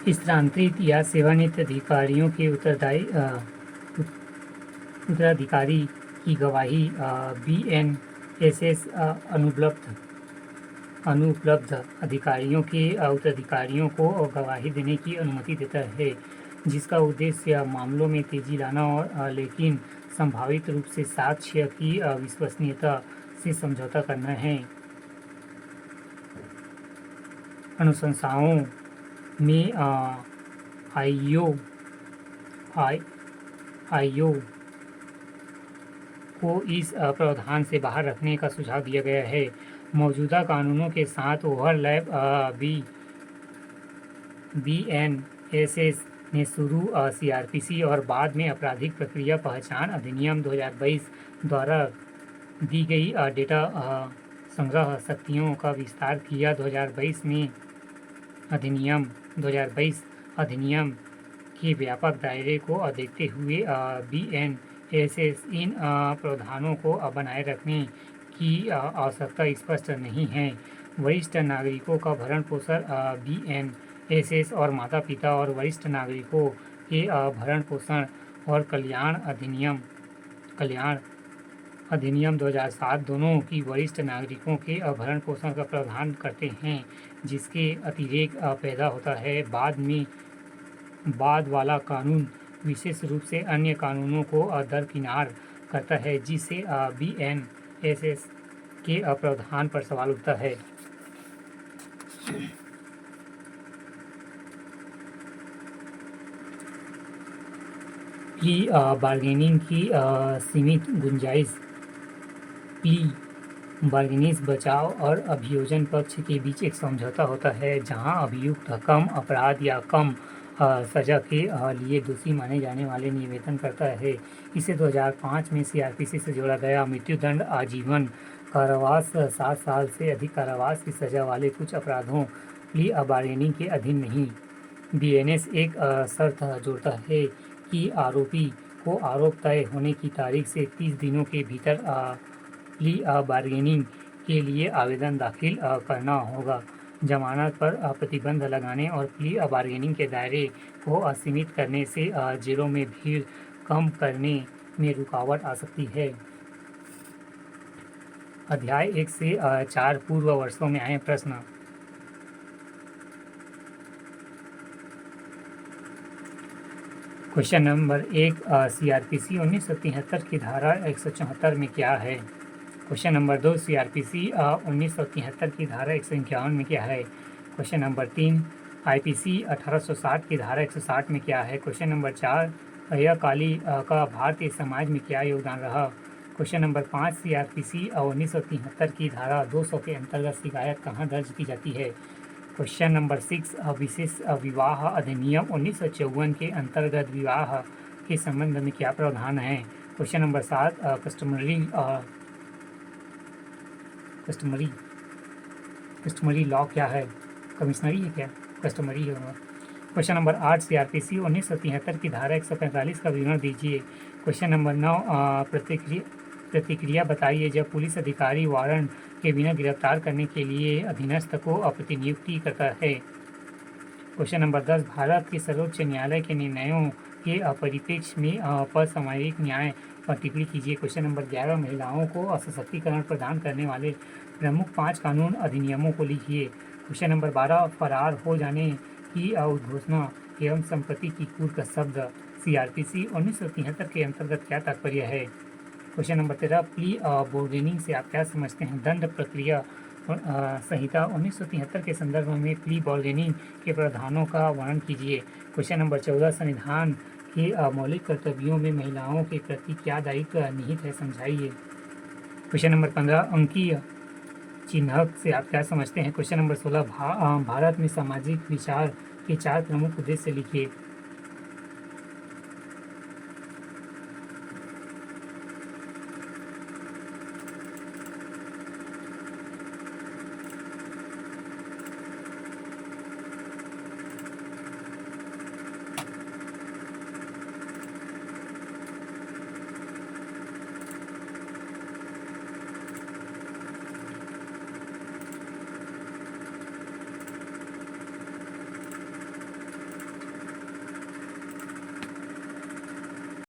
स्थानांतरित या सेवानिवृत्त अधिकारियों के उत्तराधिकारी की गवाही BNSS अनुपलब्ध अधिकारियों के उत्तराधिकारियों को गवाही देने की अनुमति देता है, जिसका उद्देश्य मामलों में तेजी लाना और लेकिन संभावित रूप से साक्ष्य की विश्वसनीयता से समझौता करना है। अनुशंसाओं में आईओ को इस प्रावधान से बाहर रखने का सुझाव दिया गया है। मौजूदा कानूनों के साथ ओवरलैप BNSS ने शुरू CRPC और बाद में आपराधिक प्रक्रिया पहचान अधिनियम 2022 द्वारा दी गई डेटा संग्रह शक्तियों का विस्तार किया। 2022 अधिनियम के व्यापक दायरे को देखते हुए BNSS इन प्रावधानों को बनाए रखने की आवश्यकता स्पष्ट नहीं है। वरिष्ठ नागरिकों का भरण पोषण BNSS और माता पिता और वरिष्ठ नागरिकों के भरण पोषण और कल्याण अधिनियम 2007 दोनों की वरिष्ठ नागरिकों के भरण पोषण का प्रावधान करते हैं, जिसके अतिरेक पैदा होता है। बाद वाला कानून विशेष रूप से अन्य कानूनों को दरकिनार करता है, जिससे BNSS के प्रावधान पर सवाल उठता है। प्ली बार्गेनिंग की सीमित गुंजाइश। प्ली बार्गेनिंग बचाव और अभियोजन पक्ष के बीच एक समझौता होता है, जहां अभियुक्त कम अपराध या कम सजा के लिए दोषी माने जाने वाले निवेदन करता है। इसे 2005 में CRPC से जोड़ा गया। मृत्युदंड, आजीवन कारावास, 7 साल से अधिक कारावास की सजा वाले कुछ अपराधों प्ली बार्गेनिंग के अधीन नहीं। BNS एक शर्त जोड़ता है कि आरोपी को आरोप तय होने की तारीख से 30 दिनों के भीतर प्ली बार्गेनिंग के लिए आवेदन दाखिल करना होगा। जमानत पर प्रतिबंध लगाने और प्ली बार्गेनिंग के दायरे को सीमित करने से जेलों में भीड़ कम करने में रुकावट आ सकती है। अध्याय 1 से 4 पूर्व वर्षों में आए प्रश्न। क्वेश्चन नंबर 1, CRPC 1973 की धारा 174 में क्या है? क्वेश्चन नंबर 2, CRPC 1973 की धारा 151 में क्या है? क्वेश्चन नंबर 3, IPC 1860 की धारा 160 में क्या है? क्वेश्चन नंबर 4, अय्याकाली का भारतीय समाज में क्या योगदान रहा? क्वेश्चन नंबर 5, CRPC 1973 की धारा 200 के अंतर्गत शिकायत कहाँ दर्ज की जाती है? क्वेश्चन नंबर 6, विशेष विवाह अधिनियम 1954 के अंतर्गत विवाह के संबंध में क्या प्रावधान है? क्वेश्चन नंबर 7, कस्टमरी लॉ क्या है? कमिश्नरी है क्या? कस्टमरी होगा। क्वेश्चन नंबर 8, CRPC 1973 की धारा 145 का विवरण दीजिए। क्वेश्चन नंबर 9, प्रतिक्रिया बताइए जब पुलिस अधिकारी वारंट के बिना गिरफ्तार करने के लिए अधीनस्थ को प्रतिनियुक्ति करता है। क्वेश्चन नंबर 10, भारत के सर्वोच्च न्यायालय के निर्णयों के परिप्रेक्ष्य में समसामयिक न्याय पर टिप्पणी कीजिए। क्वेश्चन नंबर 11, महिलाओं को सशक्तिकरण प्रदान करने वाले प्रमुख 5 कानून अधिनियमों को लिखिए। क्वेश्चन नंबर 12, फरार हो जाने की उद्घोषणा एवं संपत्ति की कुर्क का शब्द CRPC 1973 के अंतर्गत क्या तात्पर्य है? क्वेश्चन नंबर 13, प्ली बार्गेनिंग से आप क्या समझते हैं? दंड प्रक्रिया संहिता 1973 के संदर्भ में प्ली बार्गेनिंग के प्रावधानों का वर्णन कीजिए। क्वेश्चन नंबर 14, संविधान के मौलिक कर्तव्यों में महिलाओं के प्रति क्या दायित्व निहित है, समझाइए। क्वेश्चन नंबर 15, अंकीय चिन्हक से आप क्या समझते हैं? क्वेश्चन नंबर 16, भारत में सामाजिक विचार के 4 प्रमुख उद्देश्य लिखिए।